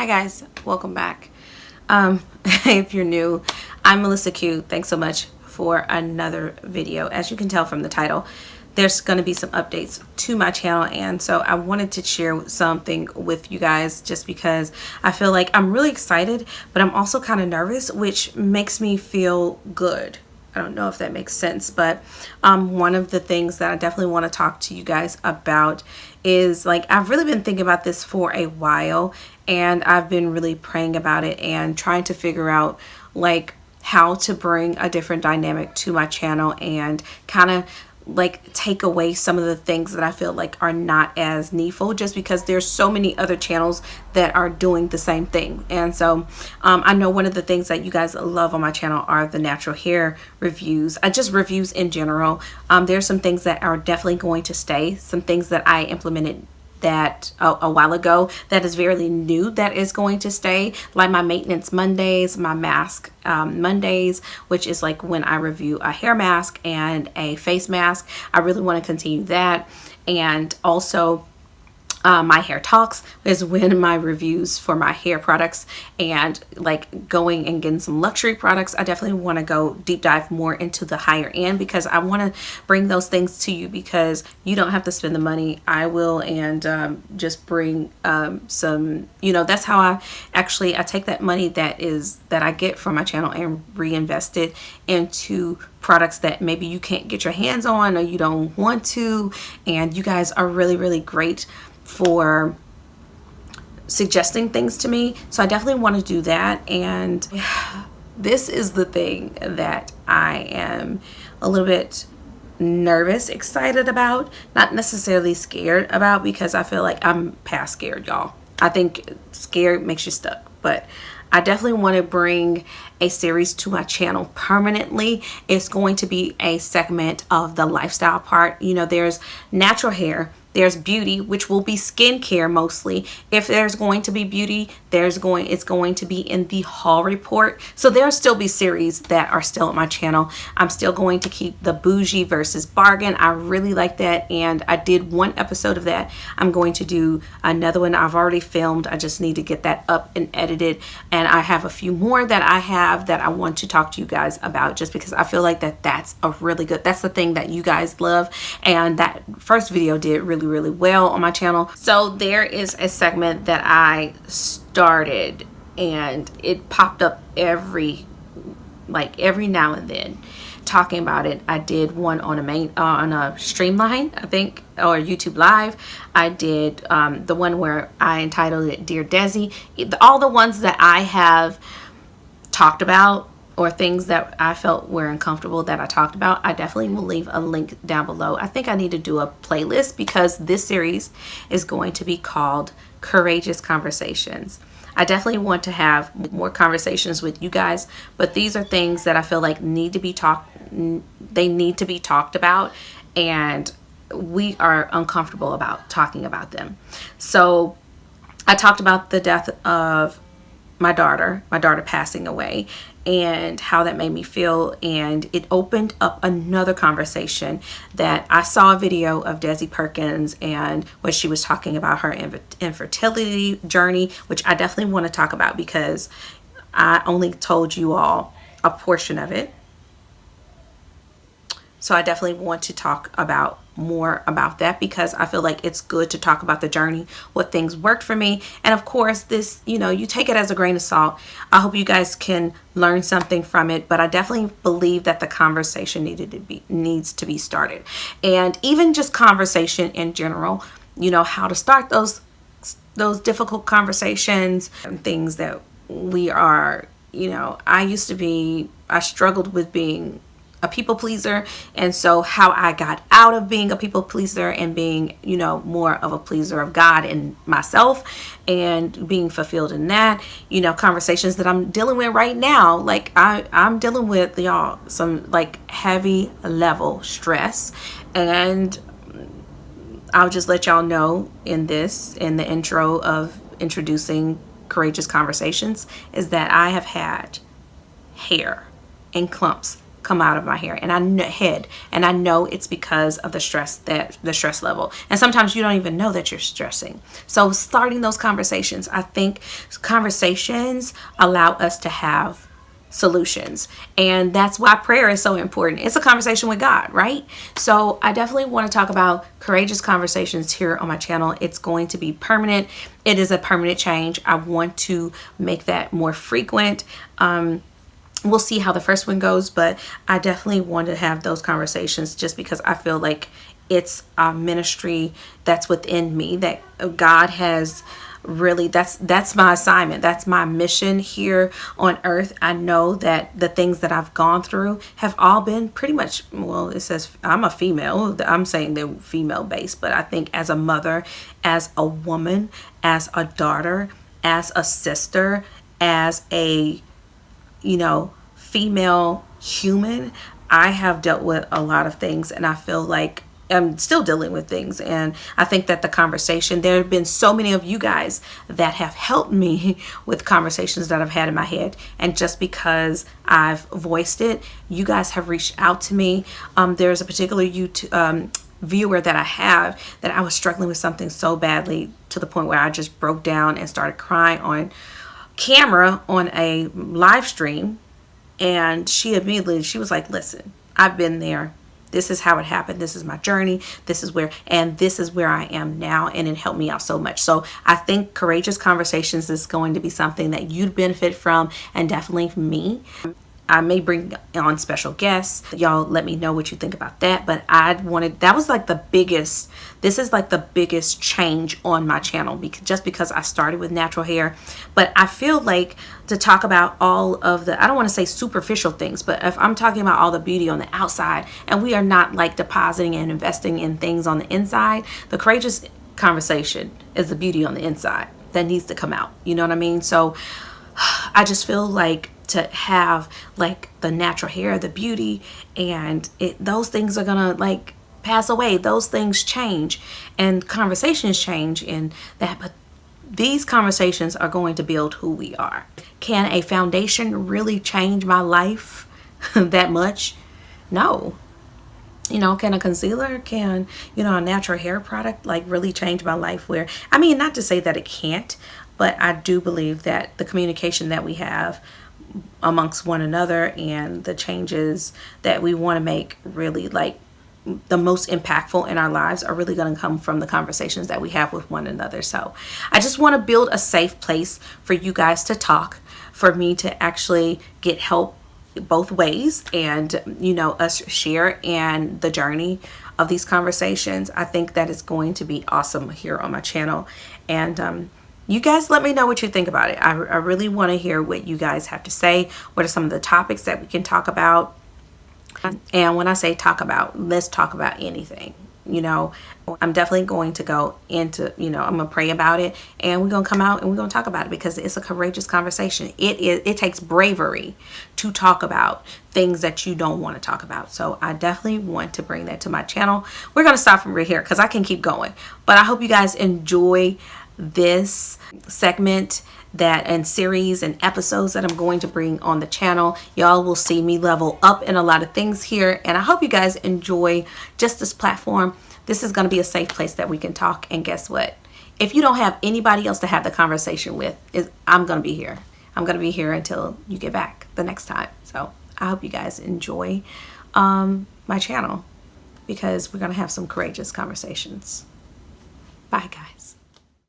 Hi guys, welcome back. If you're new, I'm MelissaQ. Thanks so much for another video. As you can tell from the title, there's going to be some updates to my channel, and so I wanted to share something with you guys just because I feel like I'm really excited, but I'm also kind of nervous, which makes me feel good. I don't know if that makes sense, but one of the things that I definitely want to talk to you guys about is, like, I've really been thinking about this for a while, and I've been really praying about it and trying to figure out, like, how to bring a different dynamic to my channel and kind of like take away some of the things that I feel like are not as needful, just because there's so many other channels that are doing the same thing. And so I know one of the things that you guys love on my channel are the natural hair reviews, just reviews in general. There's some things that are definitely going to stay, some things that I implemented that a while ago that is very new that is going to stay, like my maintenance Mondays, my mask Mondays, which is like when I review a hair mask and a face mask. I really want to continue that. And also my hair talks is when my reviews for my hair products and like going and getting some luxury products. I definitely want to go deep dive more into the higher end, because I want to bring those things to you, because you don't have to spend the money. I will, and just bring some, that's how I take that money that I get from my channel and reinvest it into products that maybe you can't get your hands on or you don't want to. And you guys are really, really great for suggesting things to me, so I definitely want to do that. And this is the thing that I am a little bit nervous, excited about, not necessarily scared about, because I feel like I'm past scared, y'all. I think scared makes you stuck, but I definitely want to bring a series to my channel permanently. It's going to be a segment of the lifestyle part. There's natural hair, there's beauty, which will be skincare mostly. If there's going to be beauty, it's going to be in the haul report. So there'll still be series that are still on my channel. I'm still going to keep the bougie versus bargain. I really like that, and I did one episode of that. I'm going to do another one. I've already filmed. I just need to get that up and edited, and I have a few more that I have that I want to talk to you guys about, just because I feel like that's a really good, that's the thing that you guys love, and that first video did really well on my channel. So there is a segment that I started, and it popped up every now and then talking about it. I did one on a Streamline, I think, or YouTube Live. I did the one where I entitled it Dear Desi. All the ones that I have talked about, or things that I felt were uncomfortable that I talked about, I definitely will leave a link down below. I think I need to do a playlist, because this series is going to be called Courageous Conversations. I definitely want to have more conversations with you guys, but these are things that I feel like need to be talked about, and we are uncomfortable about talking about them. So I talked about the death of my daughter passing away, and how that made me feel, and it opened up another conversation that I saw a video of Desi Perkins, and when she was talking about her infertility journey, which I definitely want to talk about, because I only told you all a portion of it. So I definitely want to talk about more about that, because I feel like it's good to talk about the journey, what things worked for me. And of course, this, you take it as a grain of salt. I hope you guys can learn something from it, but I definitely believe that the conversation needs to be started. And even just conversation in general, how to start those difficult conversations, and things that we are, I struggled with being a people pleaser, and so how I got out of being a people pleaser and being, more of a pleaser of God and myself, and being fulfilled in that, conversations that I'm dealing with right now. Like I'm dealing with, y'all, some like heavy level stress, and I'll just let y'all know in the intro of introducing Courageous Conversations, is that I have had hair in clumps come out of my hair and I know it's because of the stress level. And sometimes you don't even know that you're stressing. So starting those conversations, I think conversations allow us to have solutions, and that's why prayer is so important. It's a conversation with God, right? So I definitely want to talk about courageous conversations here on my channel. It's going to be permanent. It is a permanent change. I want to make that more frequent. We'll see how the first one goes, but I definitely want to have those conversations just because I feel like it's a ministry that's within me that God has really, that's my assignment. That's my mission here on earth. I know that the things that I've gone through have all been pretty much, well, it says I'm a female. I'm saying they're female based, but I think as a mother, as a woman, as a daughter, as a sister, as a female human, I have dealt with a lot of things, and I feel like I'm still dealing with things. And I think that the conversation, there have been so many of you guys that have helped me with conversations that I've had in my head, and just because I've voiced it, you guys have reached out to me. There's a particular YouTube viewer that I have that I was struggling with something so badly to the point where I just broke down and started crying on camera on a live stream. And she was like, listen, I've been there. This is how it happened. This is my journey. This is where I am now. And it helped me out so much. So I think courageous conversations is going to be something that you'd benefit from, and definitely me. I may bring on special guests. Y'all let me know what you think about that. But that was like this is like the biggest change on my channel, just because I started with natural hair. But I feel like to talk about all of I don't want to say superficial things, but if I'm talking about all the beauty on the outside, and we are not like depositing and investing in things on the inside, the courageous conversation is the beauty on the inside that needs to come out. You know what I mean? So I just feel like to have like the natural hair, the beauty, and those things are gonna like pass away. Those things change, and conversations change, and that. But these conversations are going to build who we are. Can a foundation really change my life that much? No. Can a concealer, can a natural hair product like really change my life? Where, I mean, not to say that it can't, but I do believe that the communication that we have amongst one another and the changes that we want to make really like the most impactful in our lives are really going to come from the conversations that we have with one another. So I just want to build a safe place for you guys to talk, for me to actually get help both ways, and us share and the journey of these conversations. I think that is going to be awesome here on my channel. And you guys let me know what you think about it. I really want to hear what you guys have to say. What are some of the topics that we can talk about? And when I say talk about, let's talk about anything. I'm definitely going to go into, I'm going to pray about it, and we're going to come out and we're going to talk about it, because it's a courageous conversation. It takes bravery to talk about things that you don't want to talk about. So I definitely want to bring that to my channel. We're going to stop from right here because I can keep going, but I hope you guys enjoy this segment and series and episodes that I'm going to bring on the channel. Y'all will see me level up in a lot of things here, and I hope you guys enjoy just this platform. This is going to be a safe place that we can talk. And guess what? If you don't have anybody else to have the conversation with, I'm going to be here. I'm going to be here until you get back the next time. So I hope you guys enjoy my channel, because we're going to have some courageous conversations. Bye, guys.